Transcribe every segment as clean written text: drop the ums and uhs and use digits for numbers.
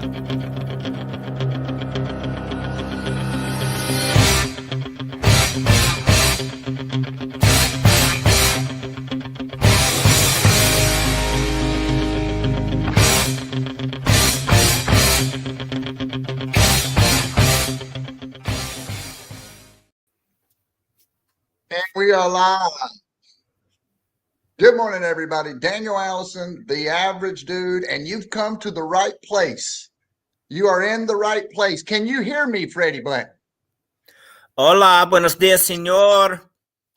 And we are live. Good morning, everybody. Daniel Allison, the average dude, and you've come to the right place. You are in the right place. Can you hear me, Freddie Blank? Hola, buenos dias, señor.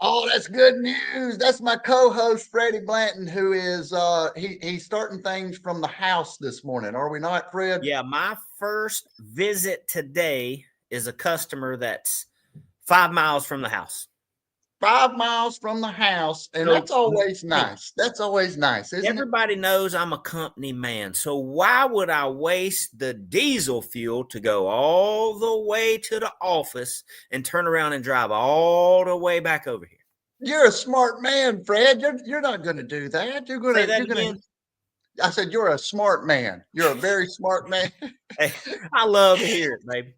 Oh, that's good news. That's my co-host, Freddie Blanton, who is he's starting things from the house this morning. Are we not, Fred? Yeah, my first visit today is a customer that's 5 miles from the house. 5 miles from the house, and So, that's always nice. That's always nice, isn't it? Everybody knows I'm a company man, so why would I waste the diesel fuel to go all the way to the office and turn around and drive all the way back over here? You're a smart man, Fred. You're not going to do that. Say that again. I said you're a smart man. You're a very smart man. Hey, I love to hear it, baby.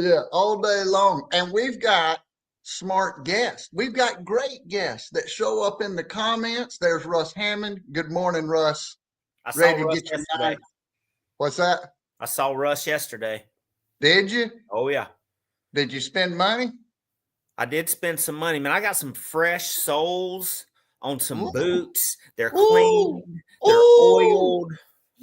Yeah, all day long. And we've got smart guests. We've got great guests that show up in the comments. There's Russ Hammond. Good morning, Russ. I saw Russ yesterday. What's that? I saw Russ yesterday. Did you? Oh, yeah. Did you spend money? I did spend some money, man. I got some fresh soles on some boots. They're clean. They're oiled.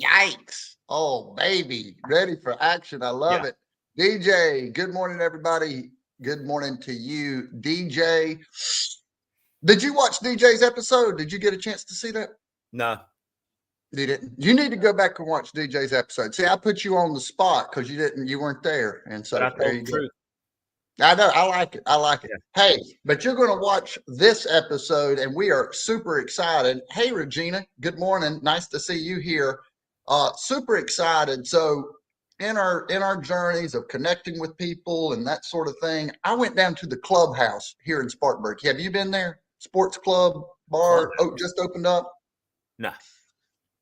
Yikes. Oh, baby. Ready for action. I love it. DJ, good morning, everybody. Good morning to you, DJ. Did you watch DJ's episode? Did you get a chance to see that? No. You didn't. You need to go back and watch DJ's episode. See, I put you on the spot because you weren't there. And so there you go. I know. I like it. I like it. Yeah. Hey, but you're going to watch this episode, and we are super excited. Hey, Regina. Good morning. Nice to see you here. Super excited. So in our journeys of connecting with people and that sort of thing, I went down to the clubhouse here in Spartanburg. Have you been there? Sports club, bar, just opened up? No.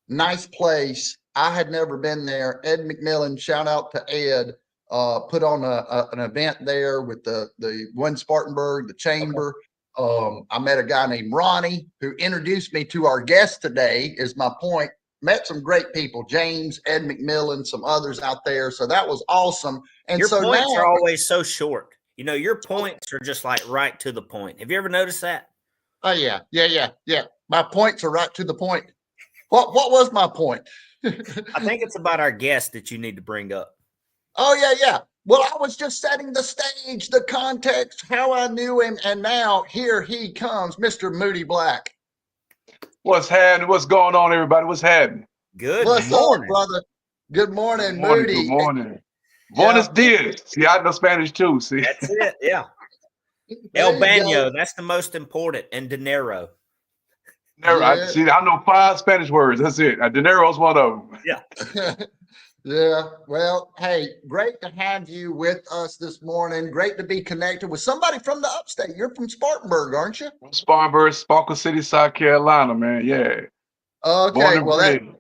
Nice place. I had never been there. Ed McMillan, shout out to Ed. Put on an event there with the one Spartanburg, the chamber. Okay. I met a guy named Ronnie who introduced me to our guest today, is my point. Met some great people, James, Ed McMillan, some others out there. So that was awesome. And your so points are always so short. You know, your points are just like right to the point. Have you ever noticed that? Oh, yeah. My points are right to the point. What was my point? I think it's about our guest that you need to bring up. Oh, yeah. Well, I was just setting the stage, the context, how I knew him, and now here he comes, Mr. Moody Black. What's happening? What's going on, everybody? What's happening? Good What's morning, up, brother? Good morning, Moody. Good morning. Buenos dias. See, I know Spanish too. See, that's it. Yeah. El Baño. That's the most important, and dinero. See, I know 5 Spanish words. That's it. Dinero is one of them. Yeah. Yeah. Well, hey, great to have you with us this morning. Great to be connected with somebody from the upstate. You're from Spartanburg, aren't you? From Spartanburg, Sparkle City, South Carolina, man. Yeah. Okay. Well, you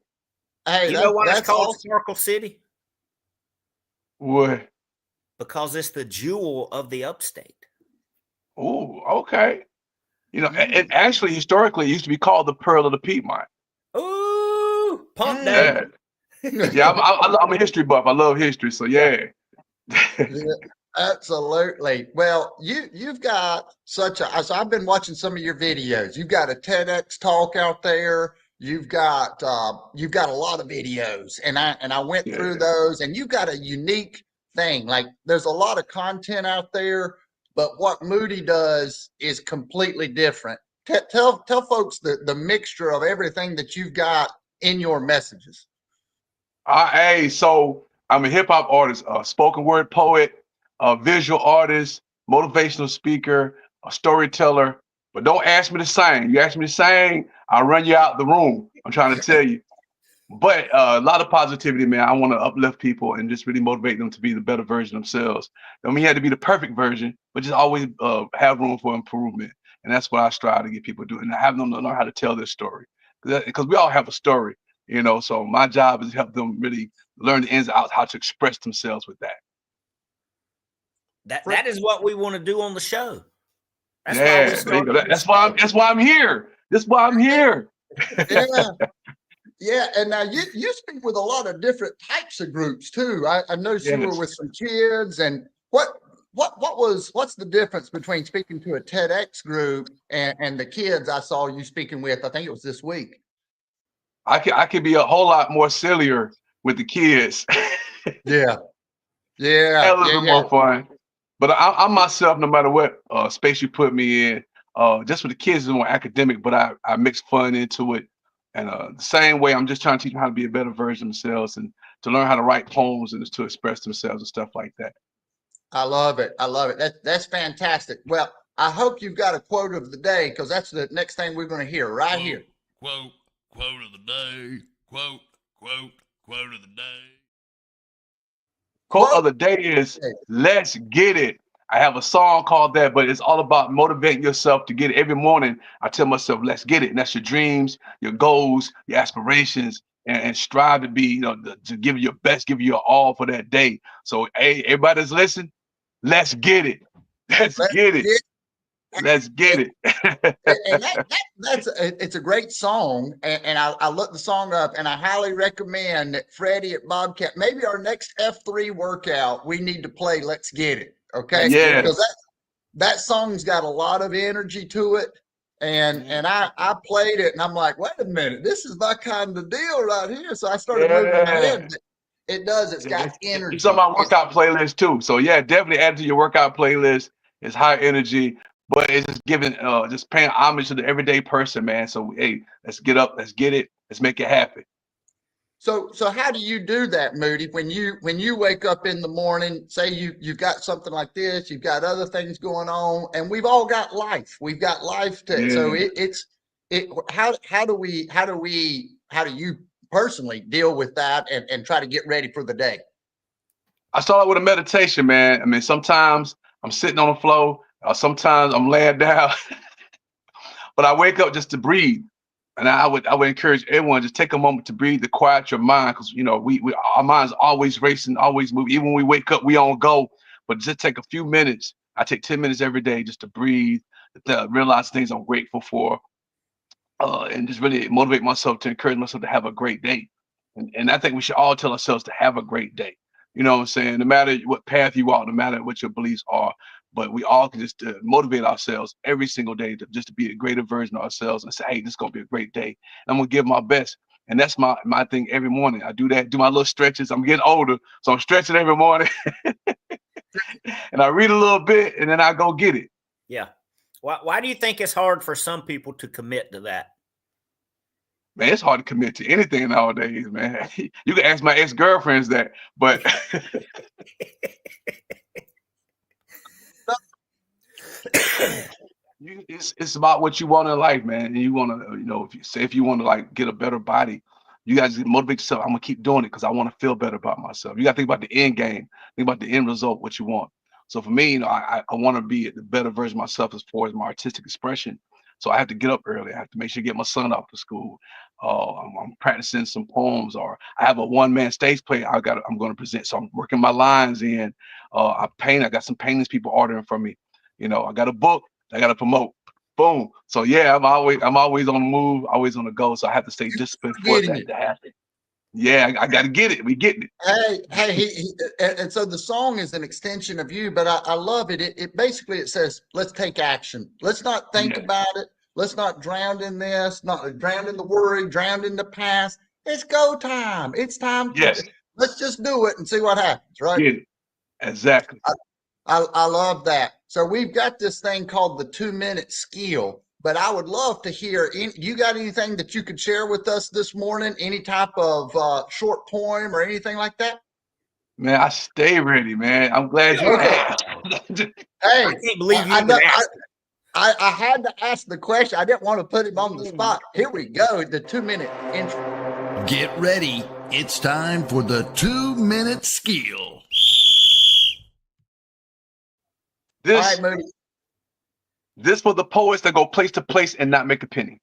know why it's called Sparkle City? What? Because it's the jewel of the upstate. Oh, okay. You know, it actually historically used to be called the Pearl of the Piedmont. Ooh, pump that. Yeah, I'm a history buff. I love history, so yeah. Absolutely. Well, you've got so I've been watching some of your videos. You've got a TEDx talk out there. You've got a lot of videos, and I went through those, and you've got a unique thing. Like there's a lot of content out there, but what Moody does is completely different. Tell folks the mixture of everything that you've got in your messages. So I'm a hip hop artist, a spoken word poet, a visual artist, motivational speaker, a storyteller. But don't ask me to sing. You ask me to sing, I'll run you out the room. I'm trying to tell you. But a lot of positivity, man. I want to uplift people and just really motivate them to be the better version of themselves. I mean, you had to be the perfect version, but just always have room for improvement. And that's what I strive to get people to do. And I have them to learn how to tell their story. Because we all have a story. you know. So my job is to help them really learn the ins and outs, how to express themselves with that. That is what we want to do on the show. That's why we started. That's why I'm here. That's why I'm here. Yeah. Yeah, and now you speak with a lot of different types of groups too. I noticed you were with some kids, and what's the difference between speaking to a TEDx group and the kids I saw you speaking with? I think it was this week. I could be a whole lot more sillier with the kids. Yeah, a little bit more fun. But I'm myself, no matter what space you put me in. Just with the kids is more academic, but I mix fun into it. And the same way, I'm just trying to teach them how to be a better version of themselves and to learn how to write poems and to express themselves and stuff like that. I love it. I love it. That's fantastic. Well, I hope you've got a quote of the day, because that's the next thing we're going to hear right here. Quote of the day. Quote of the day. Quote of the day is, let's get it. I have a song called that, but it's all about motivating yourself to get it. Every morning, I tell myself, let's get it. And that's your dreams, your goals, your aspirations, and strive to be, to give you your best, give you your all for that day. So, hey, everybody that's listening, let's get it. Let's get it. Let's get it. And it's a great song, and I looked the song up, and I highly recommend that Freddie at Bobcat, maybe our next F3 workout, we need to play Let's Get It. Okay. Yeah. Because that song's got a lot of energy to it. And I played it, and I'm like, wait a minute, this is my kind of deal right here. So I started moving my head. It does. It's got energy. It's on my workout playlist too. So yeah, definitely add it to your workout playlist. It's high energy, but it's just giving, just paying homage to the everyday person, man. So hey, let's get up, let's get it, let's make it happen. So how do you do that, Moody? When you wake up in the morning, say you've got something like this, you've got other things going on, and we've all got life. We've got life to. So how do you personally deal with that and try to get ready for the day? I start out with a meditation, man. I mean, sometimes I'm sitting on the floor, sometimes I'm laying down, but I wake up just to breathe. And I would encourage everyone just take a moment to breathe, to quiet your mind, because our mind's always racing, always moving. Even when we wake up, we on go. But just take a few minutes. I take 10 minutes every day just to breathe, to realize things I'm grateful for, and just really motivate myself, to encourage myself to have a great day. And I think we should all tell ourselves to have a great day. You know what I'm saying? No matter what path you are, no matter what your beliefs are, but we all can just motivate ourselves every single day to be a greater version of ourselves and say, hey, this is going to be a great day. And I'm going to give my best. And that's my thing every morning. I do that, do my little stretches. I'm getting older, so I'm stretching every morning. And I read a little bit, and then I go get it. Yeah. Why do you think it's hard for some people to commit to that? Man, it's hard to commit to anything nowadays, man. You can ask my ex-girlfriends that, but it's about what you want in life, man. And you want to, if you want to like get a better body, you guys motivate yourself. I'm gonna keep doing it because I want to feel better about myself. You got to think about the end game, think about the end result, what you want. So for me, I want to be the better version of myself as far as my artistic expression. So I have to get up early. I have to make sure to get my son off to school. I'm practicing some poems, or I have a one-man stage play I'm going to present. So I'm working my lines in. I paint. I got some paintings people ordering from me. I got a book I got to promote. Boom. So yeah, I'm always on the move, always on the go. So I have to stay disciplined for that to happen. Yeah, I got to get it. We getting it. Hey, and so the song is an extension of you, but I love it. It basically says, let's take action. Let's not think about it. Let's not drown in this, not drown in the worry, drown in the past. It's go time. It's time. Let's just do it and see what happens, right? Get it. Exactly. I love that. So we've got this thing called the 2-minute skill, but I would love to hear, you got anything that you could share with us this morning? Any type of short poem or anything like that? Man, I stay ready, man. I'm glad you asked. Hey, I can't believe you even asked. I had to ask the question. I didn't want to put him on the spot. Here we go, the 2-minute intro. Get ready. It's time for the 2-minute skill. All right, Moody. This for the poets that go place to place and not make a penny.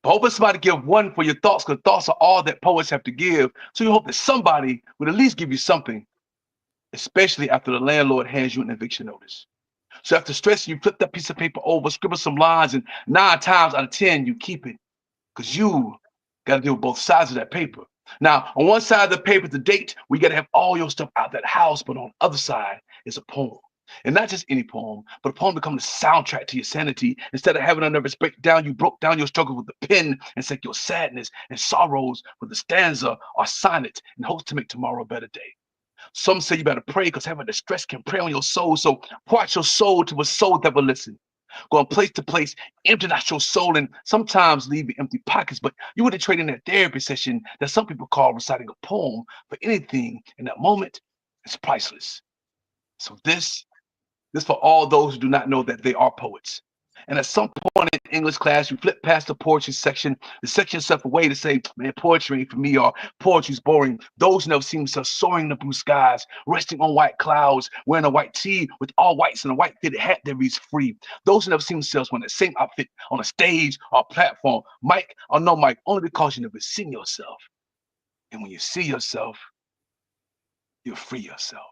Hoping somebody give one for your thoughts, because thoughts are all that poets have to give. So you hope that somebody would at least give you something, especially after the landlord hands you an eviction notice. So after stressing, you flip that piece of paper over, scribble some lines, and 9 times out of 10, you keep it. Because you got to deal with both sides of that paper. Now, on one side of the paper, the date, we got to have all your stuff out that house, but on the other side is a poem. And not just any poem, but a poem to become the soundtrack to your sanity. Instead of having a nervous breakdown, you broke down your struggle with the pen and set your sadness and sorrows with a stanza or sonnet in hopes to make tomorrow a better day. Some say you better pray because having the stress can prey on your soul. So pour out your soul to a soul that will listen. Going place to place, emptying out your soul, and sometimes leaving empty pockets. But you would have traded in that therapy session that some people call reciting a poem for anything in that moment. It's priceless. So this for all those who do not know that they are poets. And at some point in English class, you flip past the poetry section to set yourself away to say, man, poetry ain't for me, or poetry's boring. Those who never seen themselves soaring in the blue skies, resting on white clouds, wearing a white tee with all whites and a white fitted hat that reads free. Those who never seen themselves wearing the same outfit on a stage or a platform, mic or no mic, only because you never seen yourself. And when you see yourself, you free yourself.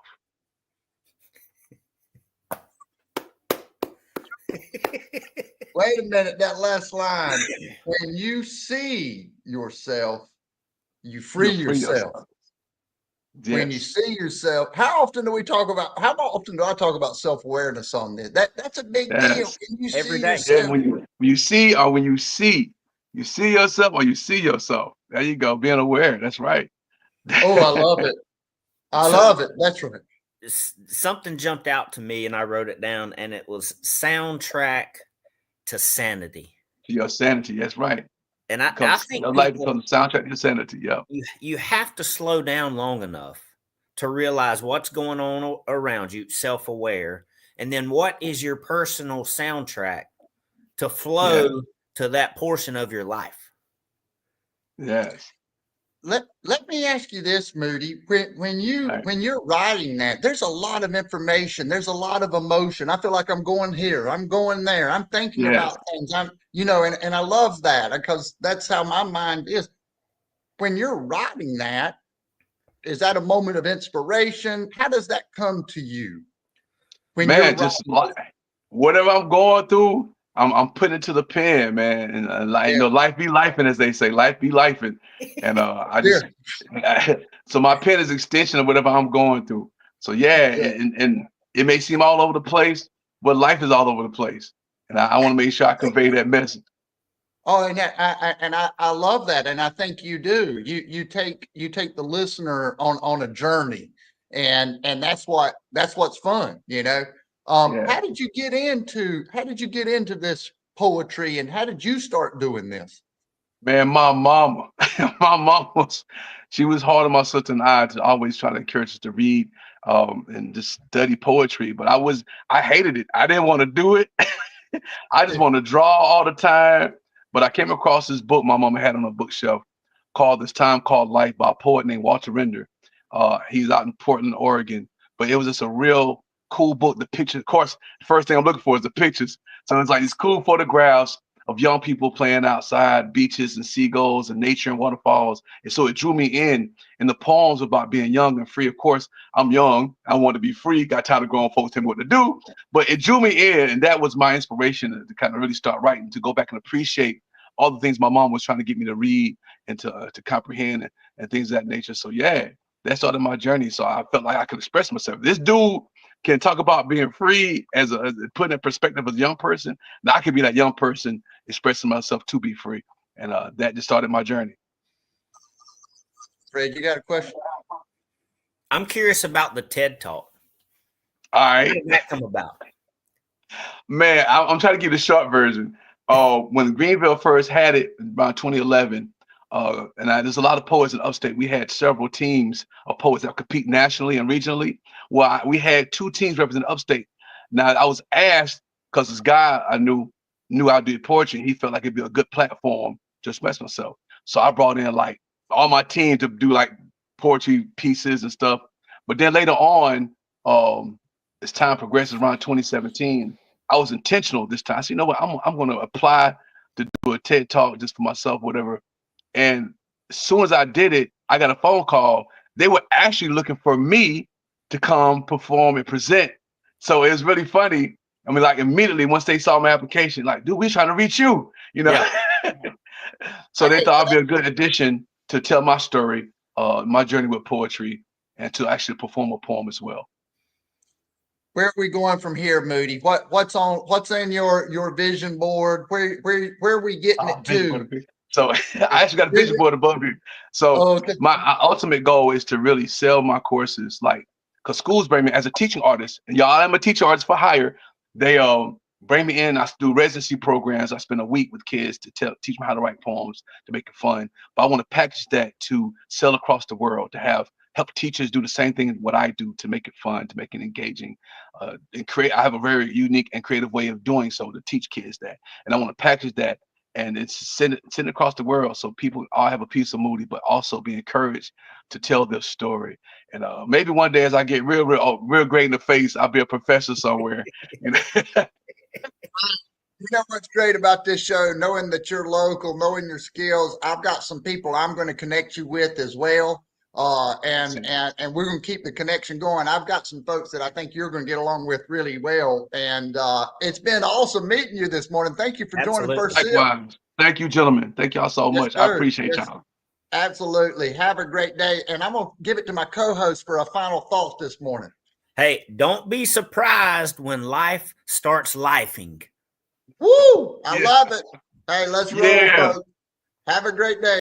Wait a minute, that last line. When you see yourself, you free yourself. Yes. When you see yourself, how often do I talk about self-awareness on this? That's a big deal. When you every see day. yourself. Yeah, when you see yourself or you see yourself. There you go, being aware. That's right. Oh, I love it. I love it. That's right. Something jumped out to me and I wrote it down, and it was soundtrack to sanity. Your sanity, that's right. And I think life becomes soundtrack to sanity. Yeah. You have to slow down long enough to realize what's going on around you, self-aware, and then what is your personal soundtrack to flow to that portion of your life. Yes. Let me ask you this, Moody. When you're writing that, there's a lot of information. There's a lot of emotion. I feel like I'm going here. I'm going there. I'm thinking about things. And I love that because that's how my mind is. When you're writing that, is that a moment of inspiration? How does that come to you? Man, just whatever I'm going through, I'm putting it to the pen, man. And life be lifing, as they say, life be lifing. And so my pen is extension of whatever I'm going through. So and it may seem all over the place, but life is all over the place. And I want to make sure I convey that message. Oh, and I love that, and I think you do. You take the listener on a journey, and that's what's fun, How did you get into this poetry, and how did you start doing this? Man, my mama, she was hard on my sister and I to always try to encourage us to read and just study poetry. But I hated it. I didn't want to do it. I just want to draw all the time. But I came across this book my mama had on her bookshelf called This Time Called Life by a poet named Walter Render. He's out in Portland, Oregon. But it was just a real cool book. The pictures, of course, the first thing I'm looking for is the pictures. So it's like these cool photographs of young people playing outside, beaches and seagulls and nature and waterfalls. And so it drew me in. And the poems about being young and free. Of course, I'm young. I want to be free. Got tired of grown folks telling me what to do. But it drew me in. And that was my inspiration to kind of really start writing, to go back and appreciate all the things my mom was trying to get me to read and to comprehend and things of that nature. So that started my journey. So I felt like I could express myself. This dude can talk about being free as putting in perspective as a young person. Now I could be that young person expressing myself to be free. And that just started my journey. Fred, you got a question? I'm curious about the TED Talk. All right. How did that come about? Man, I'm trying to give the short version. When Greenville first had it around 2011, there's a lot of poets in upstate. We had several teams of poets that compete nationally and regionally. Well, we had 2 teams representing upstate. Now, I was asked because this guy I knew I did poetry. And he felt like it'd be a good platform to express myself. So I brought in like all my team to do like poetry pieces and stuff. But then later on, as time progresses around 2017, I was intentional this time. So you know what? I'm going to apply to do a TED talk just for myself, whatever. And as soon as I did it, I got a phone call. They were actually looking for me to come perform and present. So it was really funny. I mean, like immediately once they saw my application, like, dude, we're trying to reach you, you know. Yeah. So they thought I'd be a good addition to tell my story, my journey with poetry, and to actually perform a poem as well. Where are we going from here, Moody? What's in your vision board? Where are we getting it to? So I actually got a vision board above you. So my ultimate goal is to really sell my courses, like, because schools bring me as a teaching artist, and y'all, I'm a teaching artist for hire. They bring me in. I do residency programs. I spend a week with kids to teach them how to write poems, to make it fun. But I want to package that to sell across the world, to help teachers do the same thing what I do, to make it fun, to make it engaging, and create. I have a very unique and creative way of doing so to teach kids that, and I want to package that and it's send it across the world so people all have a piece of Moody, but also be encouraged to tell their story. And maybe one day as I get real great in the face, I'll be a professor somewhere. You know? You know what's great about this show? Knowing that you're local, knowing your skills. I've got some people I'm going to connect you with as well. And we're going to keep the connection going. I've got some folks that I think you're going to get along with really well. And it's been awesome meeting you this morning. Thank you for joining First Sip. Thank you, gentlemen. Thank y'all so much. Sir. I appreciate y'all. Absolutely. Have a great day. And I'm going to give it to my co-host for a final thought this morning. Hey, don't be surprised when life starts lifing. Woo! I love it. Hey, let's roll, folks. Have a great day.